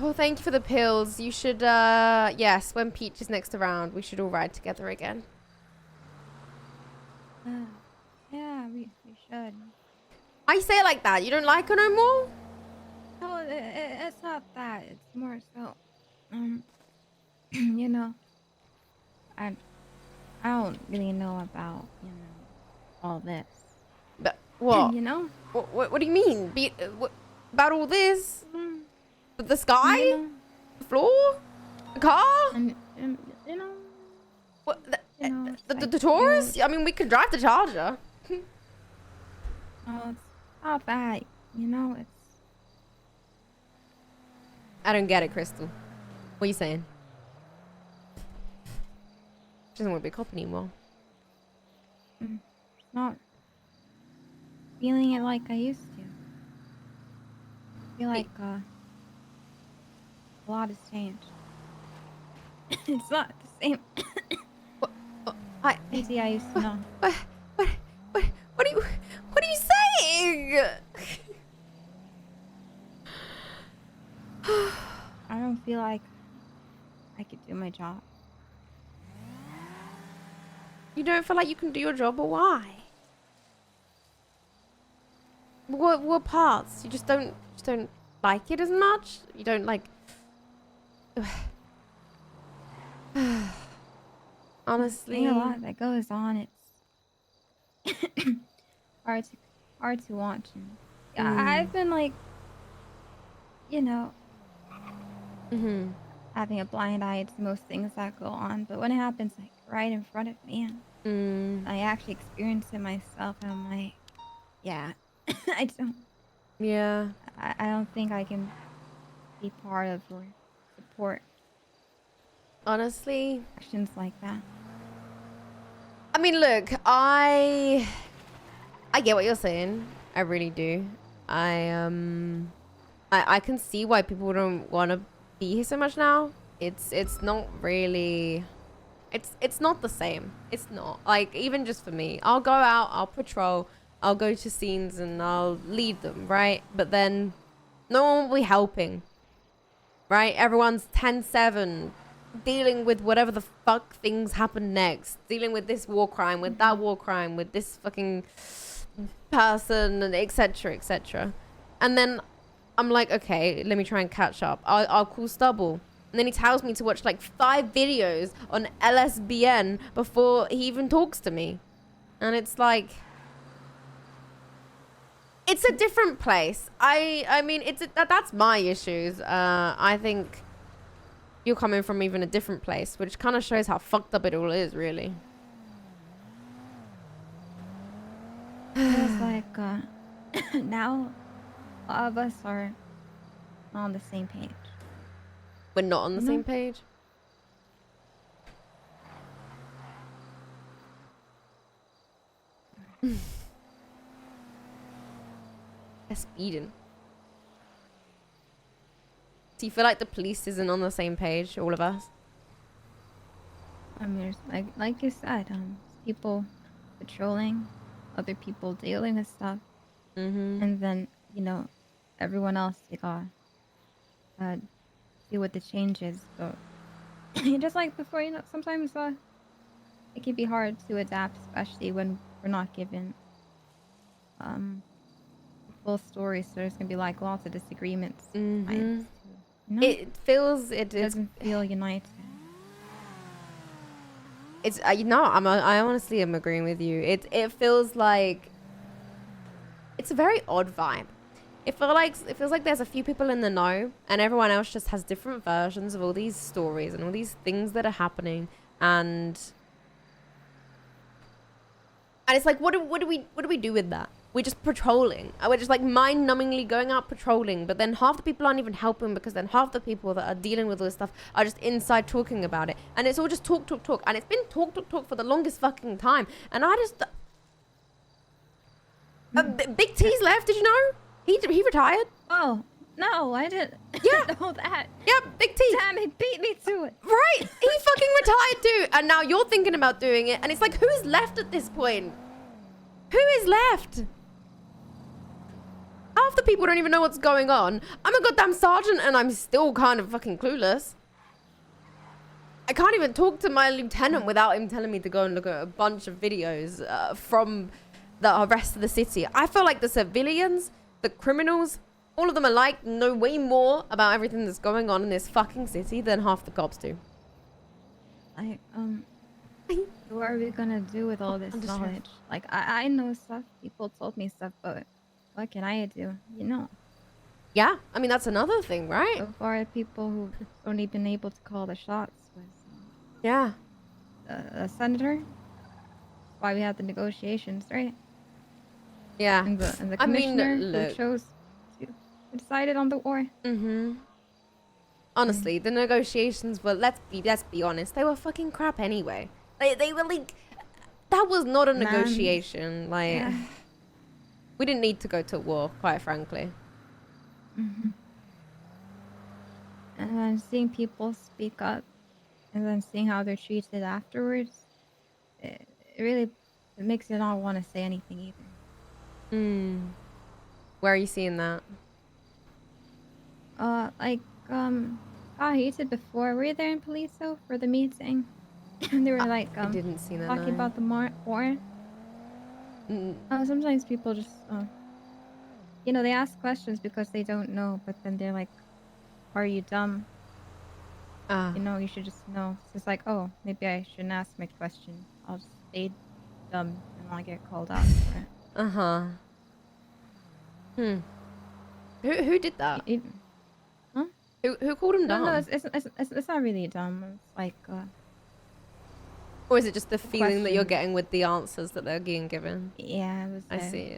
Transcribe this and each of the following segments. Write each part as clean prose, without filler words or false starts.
Well, thank you for the pills. You should, yes, when Peach is next around, we should all ride together again. Yeah, we should. I say it like that. You don't like her no more? No, it's not that. It's more so, you know, I I don't really know about, all this. But what? You know? What do you mean? About all this? Mm, The sky? you know, The floor? The car? and What? it's The like Taurus? I mean, we could drive the Charger. oh, it's not that. It's I don't get it, Crystal. What are you saying? She doesn't want to be a cop anymore. not feeling it like I used to. I feel like a lot has changed. It's not the same Daisy I used to know. What are you saying? I don't feel like I could do my job. You don't feel like you can do your job, or why? What parts? You just don't like it as much? You don't like... Honestly... There's a lot that goes on. It's hard to watch. And I've been like, having a blind eye to most things that go on. But when it happens like right in front of me and I actually experience it myself, and I'm like, yeah, I don't. Yeah. I don't think I can be part of or support Honestly... actions like that. I mean, look, I get what you're saying. I really do. I can see why people don't want to be here so much now. It's not really... It's not the same. It's not. Like, even just for me. I'll go out, I'll patrol, I'll go to scenes and I'll lead them, right? But then no one will be helping, right? Everyone's 10-7, dealing with whatever the fuck things happen next. Dealing with this war crime, with that war crime, with this fucking person, and etc, etc. And then I'm like, okay, let me try and catch up. I'll call Stubble. And then he tells me to watch like 5 videos on LSBN before he even talks to me. And it's like... It's a different place. I mean, that's my issues. I think you're coming from even a different place, which kind of shows how fucked up it all is, really. Feels like now all of us are on the same page. We're not on the same page. They're speeding. Do you feel like the police isn't on the same page, all of us? I mean, there's like you said, people patrolling, other people dealing with stuff, and then everyone else they gotta deal with the changes. So just like before, sometimes it can be hard to adapt, especially when we're not given full story. So there's gonna be like lots of disagreements. It feels it doesn't feel united. It's I honestly am agreeing with you. It feels like it's a very odd vibe. It feels like there's a few people in the know, and everyone else just has different versions of all these stories and all these things that are happening. And it's like, what do we do with that? We're just patrolling. We're just like mind-numbingly going out patrolling, but then half the people aren't even helping, because then half the people that are dealing with all this stuff are just inside talking about it. And it's all just talk. And it's been talk for the longest fucking time. And I just... Big T's left, did you know? He retired. Oh, no, I didn't know that. Yeah, Big T. Damn, he beat me to it. Right, he fucking retired too. And now you're thinking about doing it. And it's like, who's left at this point? Who is left? How half the people don't even know what's going on. I'm a goddamn sergeant and I'm still kind of fucking clueless. I can't even talk to my lieutenant without him telling me to go and look at a bunch of videos from the rest of the city. I feel like the civilians, the criminals, all of them alike know way more about everything that's going on in this fucking city than half the cops do. What are we gonna do with all this knowledge? Like, I know stuff, people told me stuff, but what can I do, you know? Yeah, I mean, that's another thing, right? So far, the people who've only been able to call the shots was Yeah. the senator. That's why we had the negotiations, right? Yeah. And the I mean, commissioner look. who chose to decided on the war. Honestly, the negotiations were, let's be honest, they were fucking crap anyway. They were like, that was not a negotiation. Like, yeah. we didn't need to go to war, quite frankly. And then seeing people speak up and then seeing how they're treated afterwards, it really makes you not want to say anything either. Where are you seeing that? I hated before. Were you there in Poliso for the meeting? They were like, I didn't see that, talking no. about the war. Sometimes people just, you know, they ask questions because they don't know, but then they're like, are you dumb? You know, you should just know. So it's like, oh, maybe I shouldn't ask my question. I'll just stay dumb and I'll get called out for it. Who did that? Huh? Who called him dumb? No, it's not really dumb. It's like, or is it just the feeling that you're question. getting with the answers that they're being given? Yeah, it was. I see.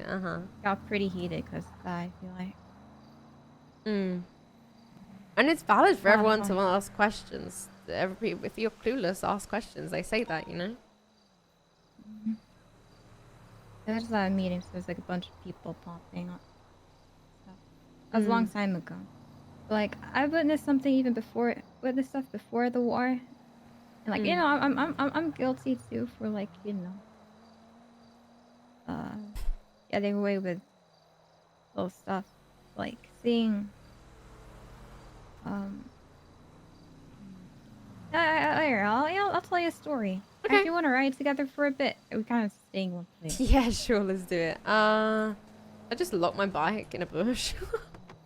Got pretty heated because I feel like. And it's valid for everyone to ask questions. If you're clueless, ask questions. They say that, you know. There's a meeting, so there's like a bunch of people popping up. So, that was a long time ago. But, like, I witnessed something even before, witnessed stuff before the war, and like, you know, I'm guilty too for, like, you know, getting away with little stuff, like seeing, I'll tell you a story. Okay. If you want to ride together for a bit, we kind of staying one place. Yeah, sure. Let's do it. I just locked my bike in a bush.